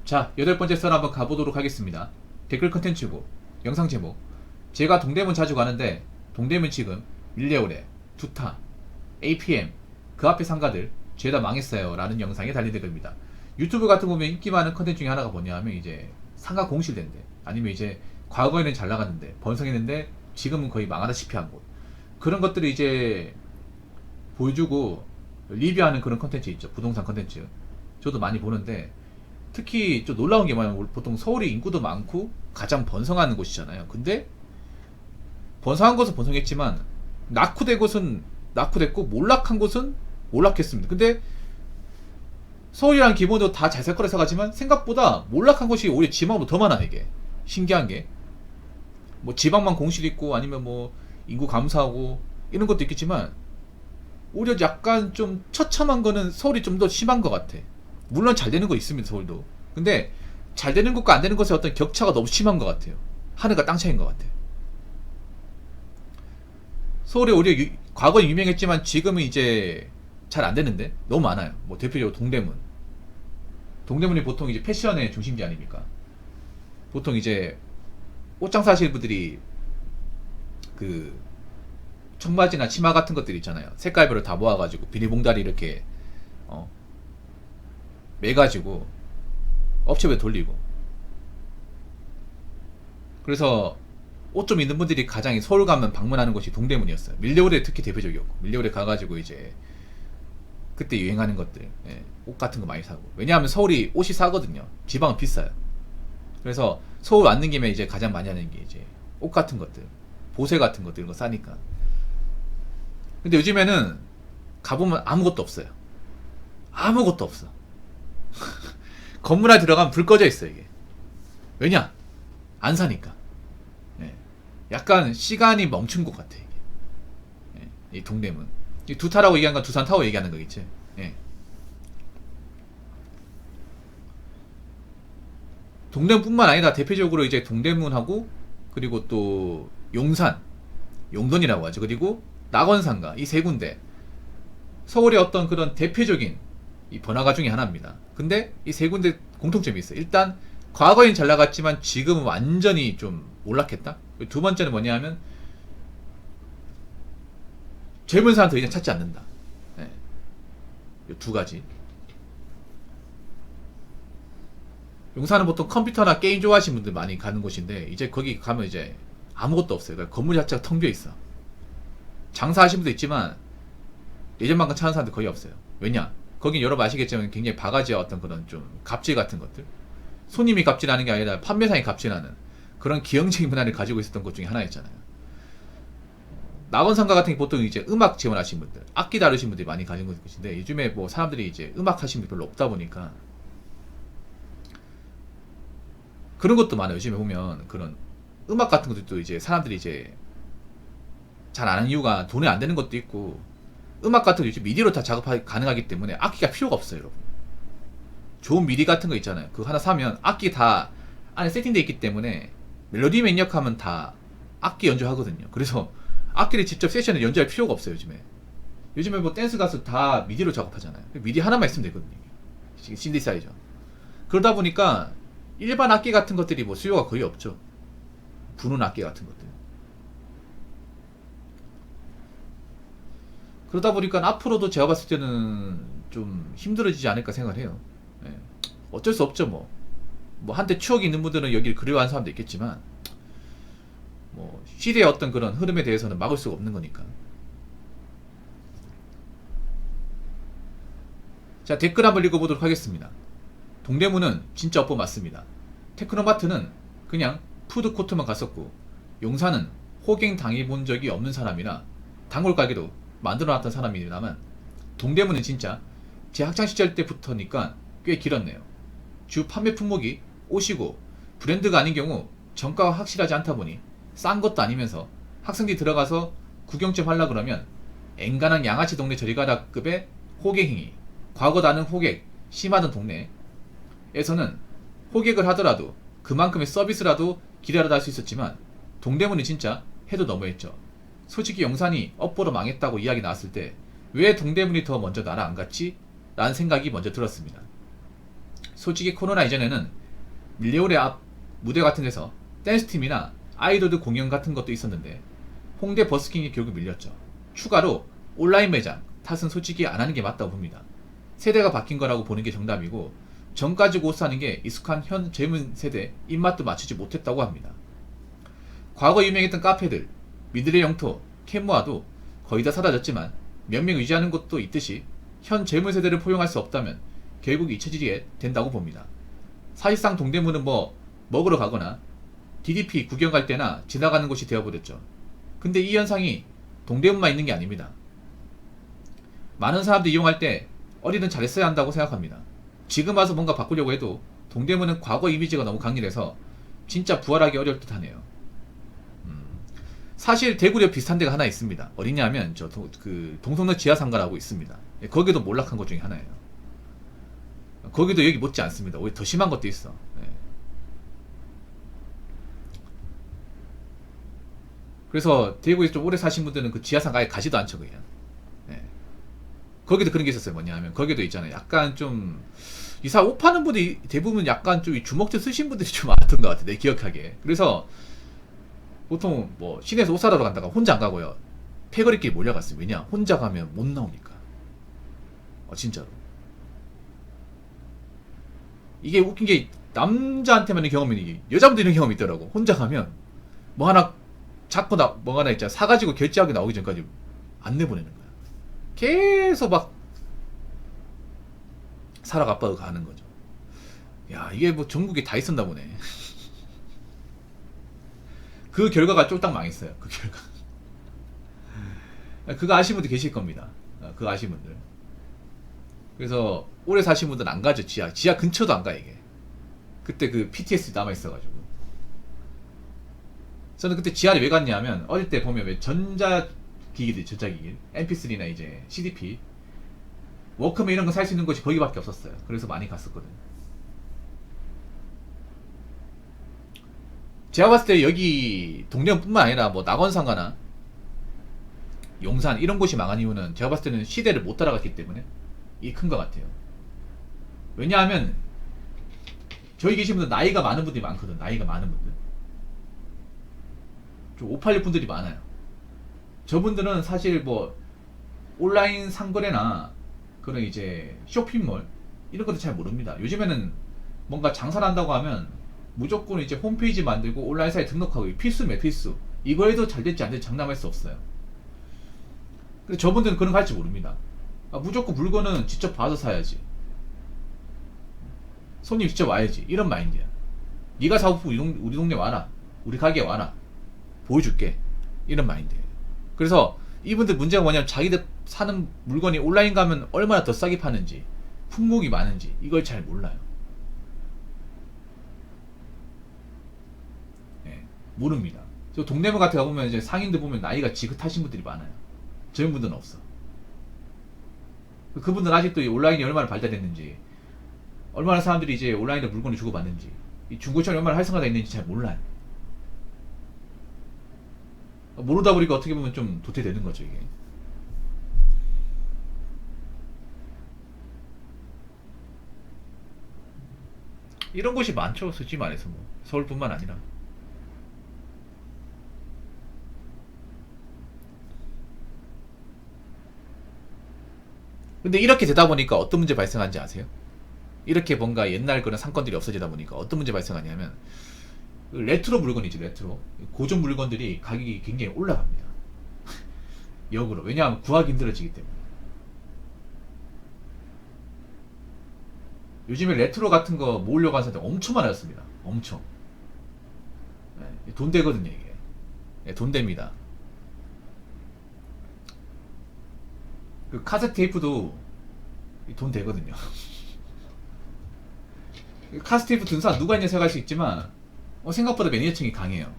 자, 8번째 썰 한번 가보도록 하겠습니다. 댓글 컨텐츠고 영상 제목, 제가 동대문 자주 가는데 동대문 지금 밀레오레, 두타, APM 그 앞에 상가들 죄다 망했어요 라는 영상에 달린 댓글입니다. 유튜브 같은 거 보면 인기 많은 컨텐츠 중에 하나가 뭐냐 하면 이제 상가 공실된데, 아니면 이제 과거에는 잘 나갔는데 번성했는데 지금은 거의 망하다시피 한 곳, 그런 것들을 이제 보여주고 리뷰하는 그런 컨텐츠 있죠. 부동산 컨텐츠 저도 많이 보는데, 특히 좀 놀라운 게 뭐냐면 보통 서울이 인구도 많고 가장 번성하는 곳이잖아요. 근데 번성한 곳은 번성했지만 낙후된 곳은 낙후됐고 몰락한 곳은 몰락했습니다. 근데 서울이랑 기본적으로 다 잘 살 거라 생각하지만 생각보다 몰락한 곳이 오히려 지방보다 더 많아. 이게 신기한 게, 뭐 지방만 공실 있고 아니면 뭐 인구 감소하고 이런 것도 있겠지만 오히려 약간 좀 처참한 거는 서울이 좀 더 심한 것 같아. 물론 잘 되는 거 있습니다, 서울도. 근데 잘 되는 것과 안 되는 것의 어떤 격차가 너무 심한 것 같아요. 하늘과 땅 차이인 것 같아. 서울이 오히려 과거에 유명했지만 지금은 이제 잘 안 되는데 너무 많아요. 뭐 대표적으로 동대문. 동대문이 보통 이제 패션의 중심지 아닙니까? 보통 이제 옷장사 하시는 분들이 그 청바지나 치마 같은 것들 있잖아요. 색깔별로 다 모아가지고 비닐봉다리 이렇게 매가지고 업체에 돌리고, 그래서 옷 좀 있는 분들이 가장 서울 가면 방문하는 곳이 동대문이었어요. 밀레오레 특히 대표적이었고, 밀레오레 가가지고 이제 그때 유행하는 것들, 옷 같은 거 많이 사고. 왜냐하면 서울이 옷이 싸거든요. 지방은 비싸요. 그래서 서울 왔는 김에 이제 가장 많이 하는 게 이제 옷 같은 것들, 보세 같은 것들, 이런 거 싸니까. 근데 요즘에는 가보면 아무것도 없어요. 아무것도 없어. 건물 안에 들어가면 불 꺼져 있어. 이게 왜냐? 안 사니까. 약간 시간이 멈춘 것 같아. 이게. 이 동대문, 이 두타라고 얘기한 건 두산타워 얘기하는 거겠지. 동대문뿐만 아니라 대표적으로 이제 동대문하고, 그리고 또 용산, 용돈이라고 하죠. 그리고 낙원상가, 이 세 군데 서울의 어떤 그런 대표적인 이 번화가 중에 하나입니다. 근데 이 세 군데 공통점이 있어요. 일단 과거엔 잘 나갔지만 지금은 완전히 좀 몰락했다. 두 번째는 뭐냐 하면 젊은 사람들 이제 찾지 않는다. 이 두 가지. 용산은 보통 컴퓨터나 게임 좋아하시는 분들 많이 가는 곳인데, 이제 거기 가면 이제 아무것도 없어요. 그러니까 건물 자체가 텅 비어 있어. 장사하시는 분도 있지만 예전만큼 찾는 사람들 거의 없어요. 왜냐? 거긴 여러분 아시겠지만 굉장히 바가지와 어떤 그런 좀 갑질 같은 것들, 손님이 갑질하는 게 아니라 판매상이 갑질하는 그런 기형적인 문화를 가지고 있었던 것 중에 하나였잖아요. 낙원상가 같은 게 보통 이제 음악 지원하시는 분들, 악기 다루시는 분들이 많이 가는 곳인데, 요즘에 뭐 사람들이 이제 음악 하시는 분이 별로 없다 보니까 그런 것도 많아요. 요즘에 보면 그런 음악 같은 것도 이제 사람들이 이제 잘 안 하는 이유가 돈이 안 되는 것도 있고, 음악 같은 거 요즘 미디로 다 작업이 가능하기 때문에 악기가 필요가 없어요, 여러분. 좋은 미디 같은 거 있잖아요. 그거 하나 사면 악기 다 안에 세팅되어 있기 때문에 멜로디맨 입력하면 다 악기 연주하거든요. 그래서 악기를 직접 세션에 연주할 필요가 없어요, 요즘에. 요즘에 뭐 댄스 가수 다 미디로 작업하잖아요. 미디 하나만 있으면 되거든요. 신디사이저. 그러다 보니까 일반 악기 같은 것들이 뭐 수요가 거의 없죠. 부는 악기 같은 것들. 그러다 보니까 앞으로도 제가 봤을 때는 좀 힘들어지지 않을까 생각을 해요. 어쩔 수 없죠. 뭐 한때 추억이 있는 분들은 여기를 그리워하는 사람도 있겠지만, 뭐 시대의 어떤 그런 흐름에 대해서는 막을 수가 없는 거니까. 자, 댓글 한번 읽어보도록 하겠습니다. 동대문은 진짜 엇보 맞습니다. 테크노마트는 그냥 푸드코트만 갔었고, 용산은 호갱 당해본 적이 없는 사람이라 단골 가게도 만들어놨던 사람이라면, 동대문은 진짜 제 학창시절 때부터니까 꽤 길었네요. 주 판매 품목이 옷이고 브랜드가 아닌 경우 정가가 확실하지 않다 보니 싼 것도 아니면서 학생들이 들어가서 구경 좀 하려 그러면 엔간한 양아치 동네 저리가다급의 호객행위, 과거 나는 호객 심하던 동네에서는 호객을 하더라도 그만큼의 서비스라도 기대하다 할 수 있었지만, 동대문은 진짜 해도 너무했죠. 솔직히 용산이 업보로 망했다고 이야기 나왔을 때 왜 동대문이 더 먼저 나라 안 갔지? 라는 생각이 먼저 들었습니다. 솔직히 코로나 이전에는 밀레오레 앞 무대 같은 데서 댄스팀이나 아이돌들 공연 같은 것도 있었는데 홍대 버스킹이 결국 밀렸죠. 추가로 온라인 매장 탓은 솔직히 안 하는 게 맞다고 봅니다. 세대가 바뀐 거라고 보는 게 정답이고 정 가지고 옷 사는 게 익숙한 현 젊은 세대 입맛도 맞추지 못했다고 합니다. 과거 유명했던 카페들, 미들의 영토, 캔모아도 거의 다 사라졌지만 몇 명 유지하는 곳도 있듯이 현 젊은 세대를 포용할 수 없다면 결국 잊혀지게 된다고 봅니다. 사실상 동대문은 뭐 먹으러 가거나 DDP 구경 갈 때나 지나가는 곳이 되어버렸죠. 근데 이 현상이 동대문만 있는 게 아닙니다. 많은 사람들이 이용할 때 어디든 잘했어야 한다고 생각합니다. 지금 와서 뭔가 바꾸려고 해도 동대문은 과거 이미지가 너무 강렬해서 진짜 부활하기 어려울 듯 하네요. 사실 대구역 비슷한 데가 하나 있습니다. 어디냐면 동성로 지하상가라고 있습니다. 거기도 몰락한 것 중에 하나예요. 거기도 여기 못지 않습니다. 오히려 더 심한 것도 있어. 그래서 대구에 좀 오래 사신 분들은 그 지하상가에 가지도 않죠 그냥. 거기도 그런 게 있었어요. 뭐냐면 거기도 있잖아요. 약간 좀 이사 옷 파는 분들이 대부분 약간 좀 주먹질 쓰신 분들이 좀 많았던 것 같아. 내 기억하기에. 그래서 보통 뭐 시내에서 옷 사러 간다가 혼자 안 가고요. 패거리끼리 몰려갔어요. 왜냐? 혼자 가면 못 나오니까. 진짜로. 이게 웃긴 게 남자한테만 있는 경험이 여자분들 있는 경험이 있더라고. 혼자 가면 뭐 하나 자꾸 뭐 하나 있잖아. 사가지고 결제하기 나오기 전까지 안 내보내는 거야. 계속 막 사러 가빠도 가는 거죠. 야, 이게 뭐 전국에 다 있었나 보네. 그 결과가 쫄딱 망했어요. 그 결과. 그거 아시는 분들 계실 겁니다. 그거 아시는 분들. 그래서 오래 사신 분들은 안 가죠. 지하 근처도 안 가 이게. 그때 그 PTSD 남아있어가지고. 저는 그때 지하를 왜 갔냐면 어릴 때 보면 왜 전자기기들 MP3나 이제 CDP 워크맨 이런 거 살 수 있는 곳이 거기밖에 없었어요. 그래서 많이 갔었거든. 제가 봤을 때 여기 동대문뿐만 아니라 뭐 낙원상가나 용산 이런 곳이 망한 이유는 제가 봤을 때는 시대를 못 따라갔기 때문에 이게 큰 것 같아요. 왜냐하면 저희 계신 분들 나이가 많은 분들이 많거든. 나이가 많은 분들 좀 586 분들이 많아요. 저분들은 사실 뭐 온라인 상거래나 그런 이제 쇼핑몰 이런 것도 잘 모릅니다. 요즘에는 뭔가 장사를 한다고 하면 무조건 이제 홈페이지 만들고 온라인 사이트 등록하고 필수입니다. 필수. 이거 해도 잘 될지 안 될지 장담할 수 없어요. 근데 저분들은 그런 거 할 줄 모릅니다. 무조건 물건은 직접 봐서 사야지. 손님 직접 와야지. 이런 마인드야. 네가 사고 우리 동네 와라. 우리 가게에 와라. 보여줄게. 이런 마인드예요. 그래서 이분들 문제가 뭐냐면 자기들 사는 물건이 온라인 가면 얼마나 더 싸게 파는지 품목이 많은지 이걸 잘 몰라요. 모릅니다. 저 동대문 같은 데 가보면 이제 상인들 보면 나이가 지긋하신 분들이 많아요. 젊은 분들은 없어. 그분들은 아직도 이 온라인이 얼마나 발달됐는지, 얼마나 사람들이 이제 온라인에 물건을 주고받는지, 이 중고차이 얼마나 활성화되어 있는지 잘 몰라요. 모르다 보니까 어떻게 보면 좀 도태되는 거죠, 이게. 이런 곳이 많죠, 솔직히 말해서. 뭐 서울뿐만 아니라. 근데 이렇게 되다 보니까 어떤 문제 발생하는지 아세요? 이렇게 뭔가 옛날 그런 상권들이 없어지다 보니까 어떤 문제 발생하냐면 레트로 물건이지. 레트로 고전 물건들이 가격이 굉장히 올라갑니다. 역으로. 왜냐하면 구하기 힘들어지기 때문에. 요즘에 레트로 같은 거 모으려고 하는 사람들 엄청 많아졌습니다. 엄청. 돈 되거든요 이게. 돈 됩니다. 그 카세트 테이프도 돈 되거든요. 카세트 테이프 든 사람 누가 있냐 생각할 수 있지만 생각보다 매니아층이 강해요.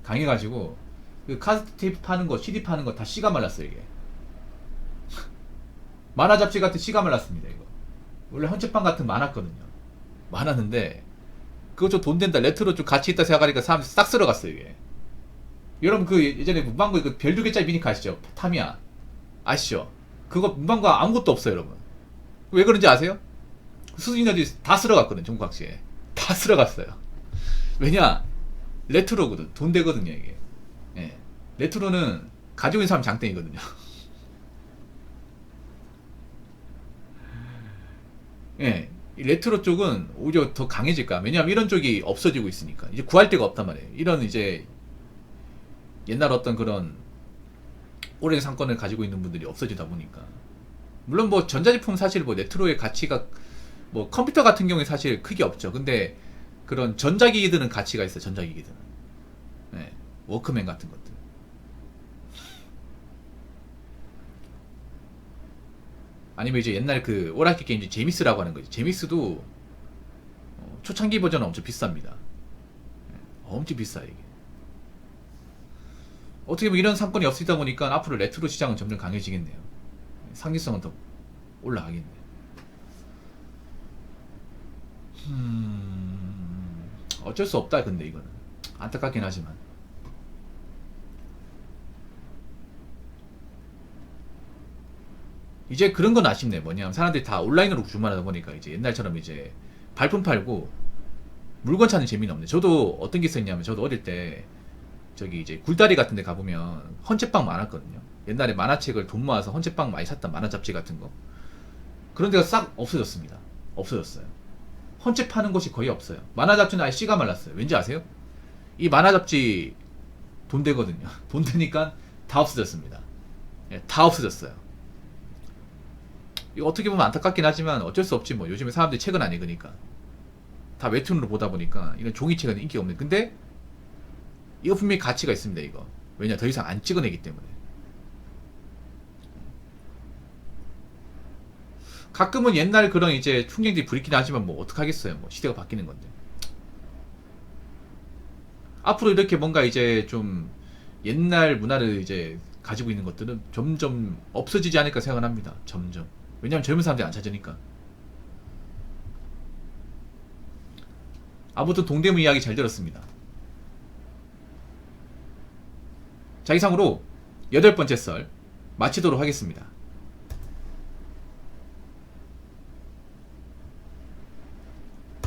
강해가지고 그 카세트 테이프 파는 거, CD 파는 거 다 씨가 말랐어요 이게. 만화 잡지 같은 씨가 말랐습니다 이거. 원래 헌책방 같은 많았거든요. 많았는데 그거 좀 돈 된다, 레트로 좀 가치 있다 생각하니까 사람들이 싹 쓸어갔어요 이게. 여러분 그 예전에 문방구에 그 별 2개짜리 미니카 아시죠? 타미야 아시죠? 그거 문방구가 아무것도 없어요 여러분. 왜 그런지 아세요? 수수인들이 다 쓸어갔거든, 전국 각지에. 다 쓸어갔어요. 왜냐? 레트로거든. 돈 되거든요, 이게. 예. 레트로는 가지고 있는 사람 장땡이거든요. 예. 이 레트로 쪽은 오히려 더 강해질 거야. 왜냐면 이런 쪽이 없어지고 있으니까. 이제 구할 데가 없단 말이에요. 이런 이제 옛날 어떤 그런 오랜 상권을 가지고 있는 분들이 없어지다 보니까. 물론 뭐 전자제품 사실 뭐 레트로의 가치가 뭐 컴퓨터 같은 경우에 사실 크게 없죠. 근데 그런 전자기기들은 가치가 있어요. 전자기기들은. 네. 워크맨 같은 것들. 아니면 이제 옛날 그 오락기 게임 제미스라고 하는 거지. 제미스도 초창기 버전은 엄청 비쌉니다. 네. 엄청 비싸 이게. 어떻게 보면 이런 상권이 없어지다 보니까 앞으로 레트로 시장은 점점 강해지겠네요. 상기성은 더 올라가겠네요. 어쩔 수 없다 근데 이거는 안타깝긴 하지만 이제 그런 건 아쉽네. 뭐냐면 사람들이 다 온라인으로 주문하다 보니까 이제 옛날처럼 이제 발품 팔고 물건 찾는 재미는 없네. 저도 어떤 게 있었냐면 저도 어릴 때 저기 이제 굴다리 같은 데 가보면 헌책방 많았거든요. 옛날에 만화책을 돈 모아서 헌책방 많이 샀던 만화 잡지 같은 거. 그런 데가 싹 없어졌습니다. 없어졌어요. 헌책 파는 곳이 거의 없어요. 만화 잡지는 아예 씨가 말랐어요. 왠지 아세요? 이 만화 잡지 돈 되거든요. 돈 되니까 다 없어졌습니다. 예, 다 없어졌어요. 이거 어떻게 보면 안타깝긴 하지만 어쩔 수 없지 뭐. 요즘에 사람들이 책은 안 읽으니까 다 웹툰으로 보다 보니까 이런 종이책은 인기가 없네. 근데 이거 분명히 가치가 있습니다. 이거 왜냐 더 이상 안 찍어내기 때문에. 가끔은 옛날 그런 이제 풍경들이 부리긴 하지만 뭐 어떡하겠어요. 뭐 시대가 바뀌는 건데. 앞으로 이렇게 뭔가 이제 좀 옛날 문화를 이제 가지고 있는 것들은 점점 없어지지 않을까 생각을 합니다. 점점. 왜냐면 젊은 사람들이 안 찾으니까. 아무튼 동대문 이야기 잘 들었습니다. 자, 이상으로 8번째 썰 마치도록 하겠습니다.